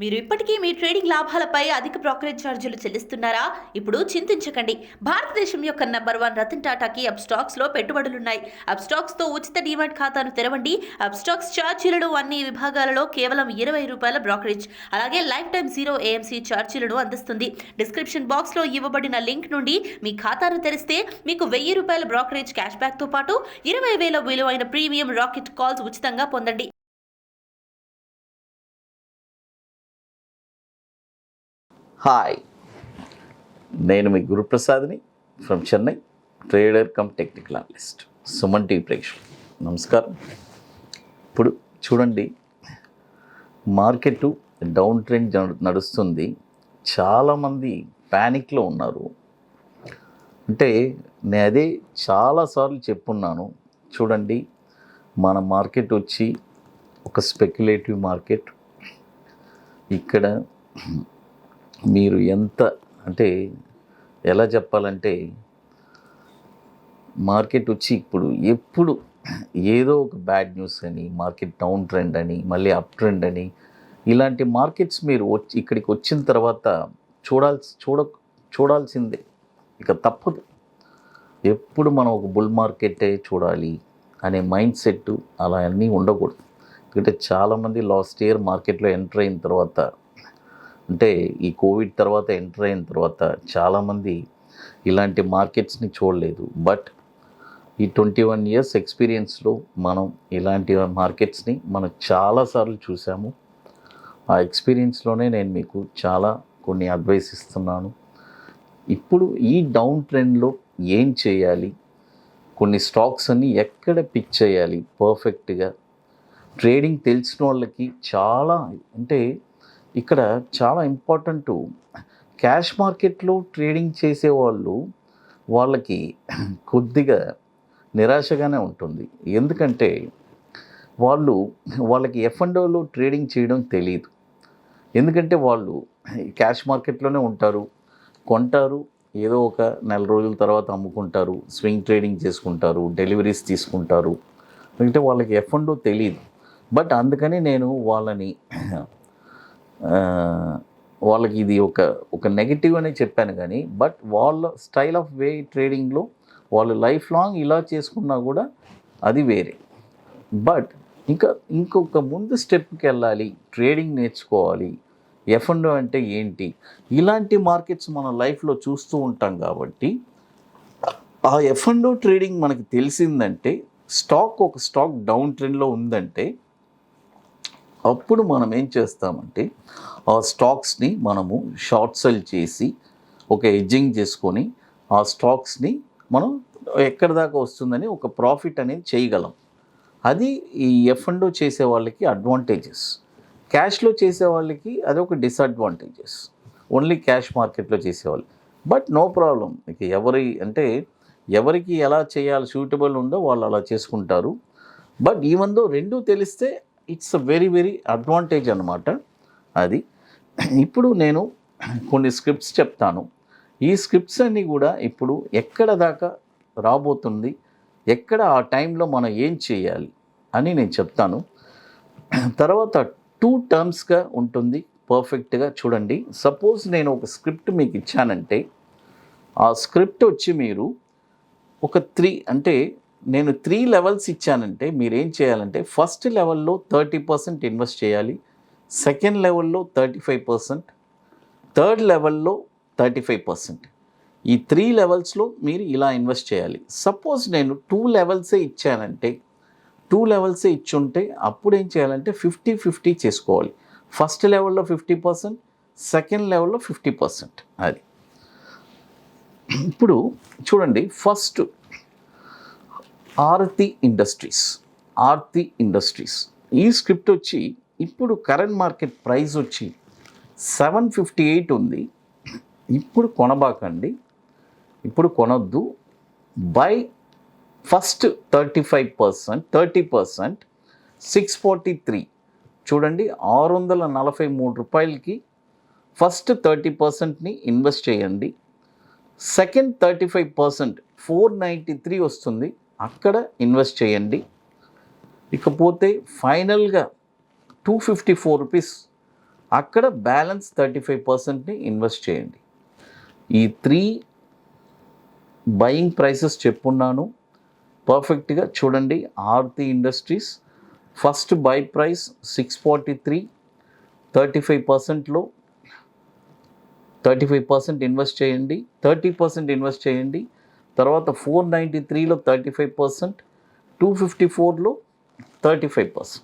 మీరు ఇప్పటికీ మీ ట్రేడింగ్ లాభాలపై అధిక బ్రోకరేజ్ ఛార్జీలు చెల్లిస్తున్నారా? ఇప్పుడు చింతించకండి. భారతదేశం యొక్క నంబర్ 1 రతన్ టాటాకి అప్స్టాక్స్ లో పెట్టుబడులున్నాయి. అప్స్టాక్స్ తో ఉచిత డీమాట్ ఖాతాను తెరవండి. అప్స్టాక్స్ ఛార్జీలను అన్ని విభాగాలలో కేవలం ₹20 బ్రోకరేజ్, అలాగే లైఫ్ టైం 0 AMC ఛార్జీలను అందిస్తుంది. డిస్క్రిప్షన్ బాక్స్ లో ఇవ్వబడిన లింక్ నుండి మీ ఖాతాను తెరిస్తే మీకు ₹1000 బ్రోకరేజ్ క్యాష్ బ్యాక్ తో పాటు 20,000 విలువైన ప్రీమియం రాకెట్ కాల్స్ ఉచితంగా పొందండి. హాయ్, నేను మీ గురుప్రసాద్ని from Chennai, trader cum technical analyst. Suman TV ప్రేక్షకులు నమస్కారం. ఇప్పుడు చూడండి, మార్కెట్ డౌన్ ట్రెండ్ నడుస్తుంది. చాలామంది ప్యానిక్లో ఉన్నారు. అంటే నేను అదే చాలాసార్లు చెప్పున్నాను. చూడండి, మన మార్కెట్ వచ్చి ఒక స్పెక్యులేటివ్ మార్కెట్. ఇక్కడ మీరు ఎంత అంటే ఎలా చెప్పాలంటే, మార్కెట్ వచ్చి ఇప్పుడు ఎప్పుడు ఏదో ఒక బ్యాడ్ న్యూస్ అని, మార్కెట్ డౌన్ ట్రెండ్ అని, మళ్ళీ అప్ ట్రెండ్ అని, ఇలాంటి మార్కెట్స్ మీరు ఇక్కడికి వచ్చిన తర్వాత చూడాల్సిందే, ఇక తప్పదు. ఎప్పుడు మనం ఒక బుల్ మార్కెటే చూడాలి అనే మైండ్ సెట్ అలా అన్నీ ఉండకూడదు. ఎందుకంటే చాలామంది లాస్ట్ ఇయర్ మార్కెట్లో ఎంటర్ అయిన తర్వాత, అంటే ఈ కోవిడ్ తర్వాత ఎంటర్ అయిన తర్వాత చాలామంది ఇలాంటి మార్కెట్స్ని చూడలేదు. బట్ ఈ 21 years ఎక్స్పీరియన్స్లో మనం ఇలాంటి మార్కెట్స్ని మనం చాలాసార్లు చూసాము. ఆ ఎక్స్పీరియన్స్లోనే నేను మీకు కొన్ని అడ్వైస్ ఇస్తున్నాను. ఇప్పుడు ఈ డౌన్ ట్రెండ్లో ఏం చేయాలి, కొన్ని స్టాక్స్ అన్ని ఎక్కడ పిక్ చేయాలి పర్ఫెక్ట్గా, ట్రేడింగ్ తెలిసిన వాళ్ళకి అంటే ఇక్కడ చాలా ఇంపార్టెంట్. క్యాష్ మార్కెట్లో ట్రేడింగ్ చేసేవాళ్ళు వాళ్ళకి కొద్దిగా నిరాశగానే ఉంటుంది. ఎందుకంటే వాళ్ళకి F&Oలో ట్రేడింగ్ చేయడం తెలియదు. ఎందుకంటే వాళ్ళు క్యాష్ మార్కెట్లోనే ఉంటారు, కొంటారు, ఏదో ఒక నెల రోజుల తర్వాత అమ్ముకుంటారు, స్వింగ్ ట్రేడింగ్ చేసుకుంటారు, డెలివరీస్ తీసుకుంటారు. అంటే వాళ్ళకి F&O తెలియదు. బట్ అందుకని నేను వాళ్ళకి ఇది ఒక నెగిటివ్ అనే చెప్పాను. కానీ బట్ వాళ్ళ స్టైల్ ఆఫ్ వే ట్రేడింగ్లో వాళ్ళు లైఫ్ లాంగ్ ఇలా చేసుకున్నా కూడా అది వేరే. బట్ ఇంకొక ముందు స్టెప్కి వెళ్ళాలి, ట్రేడింగ్ నేర్చుకోవాలి. F&O అంటే ఏంటి, ఇలాంటి మార్కెట్స్ మన లైఫ్లో చూస్తూ ఉంటాం. కాబట్టి ఆ F&O ట్రేడింగ్ మనకి తెలిసిందంటే, ఒక స్టాక్ డౌన్ ట్రెండ్లో ఉందంటే, అప్పుడు మనం ఏం చేస్తామంటే ఆ స్టాక్స్ని మనము షార్ట్ సెల్ చేసి ఒక ఎడ్జింగ్ చేసుకొని ఆ స్టాక్స్ని మనం ఎక్కడి దాకా వస్తుందని ఒక ప్రాఫిట్ అనేది చేయగలం. అది ఈ F&O చేసే వాళ్ళకి అడ్వాంటేజెస్. క్యాష్లో చేసే వాళ్ళకి అదొక డిసడ్వాంటేజెస్, ఓన్లీ క్యాష్ మార్కెట్లో చేసేవాళ్ళు. బట్ నో ప్రాబ్లం, ఇక ఎవరికి ఎలా చేయాలి సూటబుల్ ఉందో వాళ్ళు అలా చేసుకుంటారు. బట్ ఈవెన్ దో రెండూ తెలిస్తే it's a very very advantage అనమాట అది. ఇప్పుడు నేను కొన్ని స్క్రిప్ట్స్ చెప్తాను. ఈ స్క్రిప్ట్స్ అన్నీ కూడా ఇప్పుడు ఎక్కడ దాకా రాబోతుంది, ఎక్కడ ఆ టైంలో మనం ఏం చేయాలి అని నేను చెప్తాను. తర్వాత 2 టర్మ్స్గా ఉంటుంది పర్ఫెక్ట్గా. చూడండి, సపోజ్ నేను ఒక స్క్రిప్ట్ మీకు ఇచ్చానంటే, ఆ స్క్రిప్ట్ వచ్చి మీరు ఒక 3 నేను 3 లెవెల్స్ ఇచ్చానంటే మీరు ఏం చేయాలంటే, ఫస్ట్ లెవెల్లో 30% ఇన్వెస్ట్ చేయాలి, సెకండ్ లెవెల్లో 35%, థర్డ్ లెవెల్లో 35%. ఈ 3 లెవెల్స్లో మీరు ఇలా ఇన్వెస్ట్ చేయాలి. సపోజ్ నేను 2 లెవెల్సే ఇచ్చానంటే, 2 లెవెల్సే ఇచ్చుంటే అప్పుడు ఏం చేయాలంటే 50-50 చేసుకోవాలి. ఫస్ట్ లెవెల్లో 50%, సెకండ్ లెవెల్లో 50%. అది ఇప్పుడు చూడండి, ఫస్ట్ ఆర్తి ఇండస్ట్రీస్. ఈ స్క్రిప్ట్ వచ్చి ఇప్పుడు కరెంట్ మార్కెట్ ప్రైస్ వచ్చి 758 ఉంది. ఇప్పుడు కొనబాకండి, ఇప్పుడు కొనొద్దు. By first 30%, 643. చూడండి, ₹643కి ఫస్ట్ 30%ని ఇన్వెస్ట్ చేయండి. సెకండ్ 35% 493 వస్తుంది, అక్కడ ఇన్వెస్ట్ చేయండి. ఇకపోతే ఫైనల్గా ₹254 అక్కడ బ్యాలెన్స్ 35%ని ఇన్వెస్ట్ చేయండి. ఈ 3 బయింగ్ ప్రైసెస్ చెప్పున్నాను, పర్ఫెక్ట్గా చూడండి. Aarti industries first by price 643, 35%లో 35% invest చేయండి, 30% ఇన్వెస్ట్ చేయండి. తర్వాత 493లో 35%, 254లో 35%.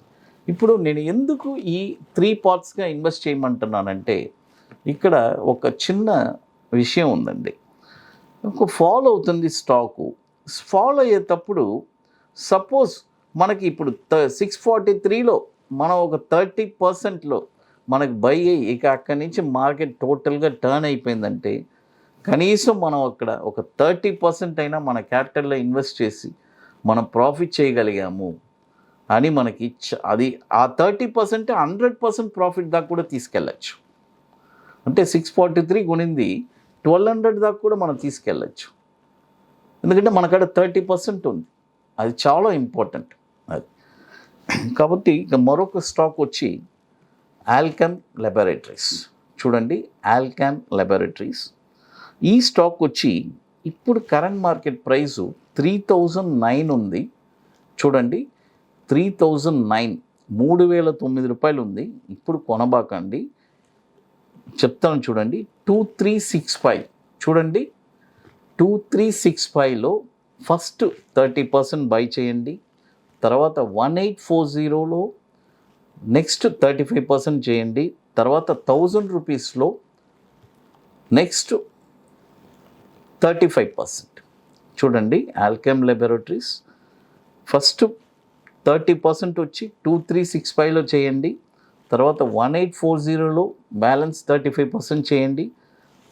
ఇప్పుడు నేను ఎందుకు ఈ 3 పార్ట్స్గా ఇన్వెస్ట్ చేయమంటున్నానంటే ఇక్కడ ఒక చిన్న విషయం ఉందండి. ఒక ఫాలో అవుతుంది స్టాకు. ఫాలో అయ్యేటప్పుడు సపోజ్ మనకి ఇప్పుడు 643లో మనం ఒక 30%లో మనకు బై అయ్యి ఇక అక్కడి నుంచి మార్కెట్ టోటల్గా టర్న్ అయిపోయిందంటే కనీసం మనం అక్కడ ఒక 30% అయినా మన క్యాపిటల్లో ఇన్వెస్ట్ చేసి మనం ప్రాఫిట్ చేయగలిగాము అని మనకి అది ఆ 30% 100% ప్రాఫిట్ దాకా కూడా తీసుకెళ్ళచ్చు. అంటే 643 కొనింది 1200 దాకా కూడా మనం తీసుకెళ్ళచ్చు. ఎందుకంటే మనకాడ 30% ఉంది. అది చాలా ఇంపార్టెంట్. అది కాబట్టి ఇక మరొక స్టాక్ వచ్చి ఆల్కెమ్ లాబొరేటరీస్. చూడండి, ఆల్కెమ్ లాబొరేటరీస్ ఈ స్టాక్ వచ్చి ఇప్పుడు కరెంట్ మార్కెట్ ప్రైసు 3009 ఉంది. చూడండి, 3009, 3009 రూపాయలు ఉంది. ఇప్పుడు కొనబాకండి, చెప్తాను చూడండి. 2365 చూడండి, 2365లో ఫస్ట్ 30% బై చేయండి. తర్వాత 1840లో నెక్స్ట్ 35% చేయండి. తర్వాత 1000 రూపీస్లో నెక్స్ట్ 35%. చూడండి, ఆల్కెమ్ లాబొరేటరీస్ ఫస్ట్ 30% వచ్చి 2365లో చేయండి. తర్వాత 1840లో బ్యాలెన్స్ 35% చేయండి.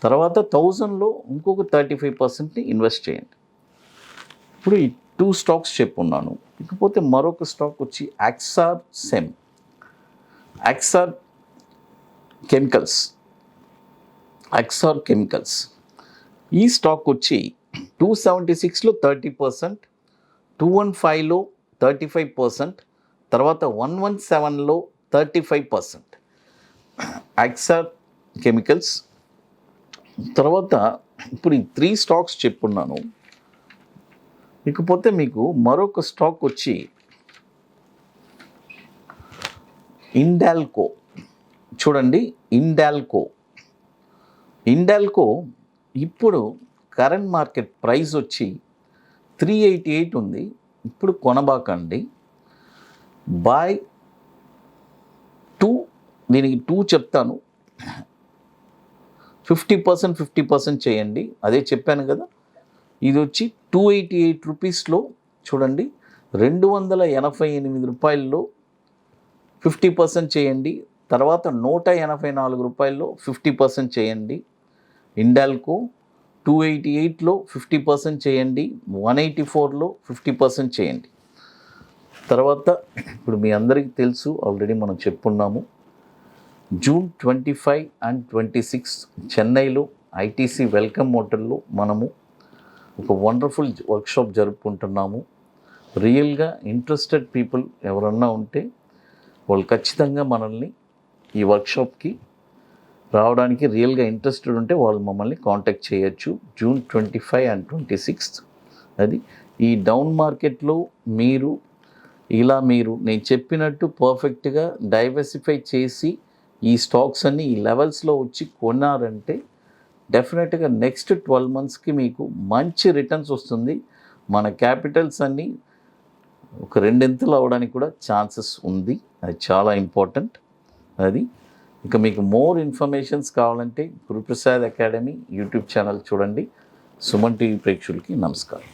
తర్వాత 1000లో ఇంకొక 35%ని ఇన్వెస్ట్ చేయండి. ఇప్పుడు ఈ 2 స్టాక్స్ చెప్పున్నాను. ఇకపోతే మరొక స్టాక్ వచ్చి యాక్సార్ సెమ్, యాక్సార్ కెమికల్స్. యాక్సార్ కెమికల్స్ ఈ స్టాక్ వచ్చి 276లో 30%, 215లో 35%, తర్వాత 117లో 35%. యాక్సార్ కెమికల్స్ తర్వాత ఇప్పుడు ఈ 3 స్టాక్స్ చెప్పున్నాను. ఇకపోతే మీకు మరొక స్టాక్ వచ్చి ఇండాల్కో. చూడండి, ఇండాల్కో ఇప్పుడు కరెంట్ మార్కెట్ ప్రైస్ వచ్చి 388 ఉంది. ఇప్పుడు కొనబాకండి. బై 2, దీనికి 2 చెప్తాను. 50% చేయండి, అదే చెప్పాను కదా. ఇది వచ్చి 288 రూపీస్లో చూడండి, 288 రూపాయల్లో 50% చేయండి. తర్వాత 184 రూపాయల్లో 50% చేయండి. ఇండాల్కో 288లో 50% చేయండి, 184లో 50% చేయండి. తర్వాత ఇప్పుడు మీ అందరికీ తెలుసు, ఆల్రెడీ మనం చెప్పున్నాము, June 25 and 26 చెన్నైలో ఐటీసీ వెల్కమ్ హోటల్లో మనము ఒక వండర్ఫుల్ వర్క్షాప్ జరుపుకుంటున్నాము. రియల్గా ఇంట్రెస్టెడ్ పీపుల్ ఎవరన్నా ఉంటే వాళ్ళు ఖచ్చితంగా మనల్ని ఈ వర్క్షాప్కి రావడానికి రియల్గా ఇంట్రెస్టెడ్ ఉంటే వాళ్ళు మమ్మల్ని కాంటాక్ట్ చేయొచ్చు. June 25 and 26. అది ఈ డౌన్ మార్కెట్లో మీరు నేను చెప్పినట్టు పర్ఫెక్ట్గా డైవర్సిఫై చేసి ఈ స్టాక్స్ అన్ని ఈ లెవెల్స్లో వచ్చి కొన్నారంటే డెఫినెట్గా నెక్స్ట్ 12 monthsకి మీకు మంచి రిటర్న్స్ వస్తుంది. మన క్యాపిటల్స్ అన్నీ ఒక 2 అవడానికి కూడా ఛాన్సెస్ ఉంది. అది చాలా ఇంపార్టెంట్. అది ఇక మీకు మోర్ ఇన్ఫర్మేషన్స్ కావాలంటే గురుప్రసాద్ అకాడమీ యూట్యూబ్ ఛానల్ చూడండి. సుమన్ టీవీ ప్రేక్షకులకి నమస్కారం.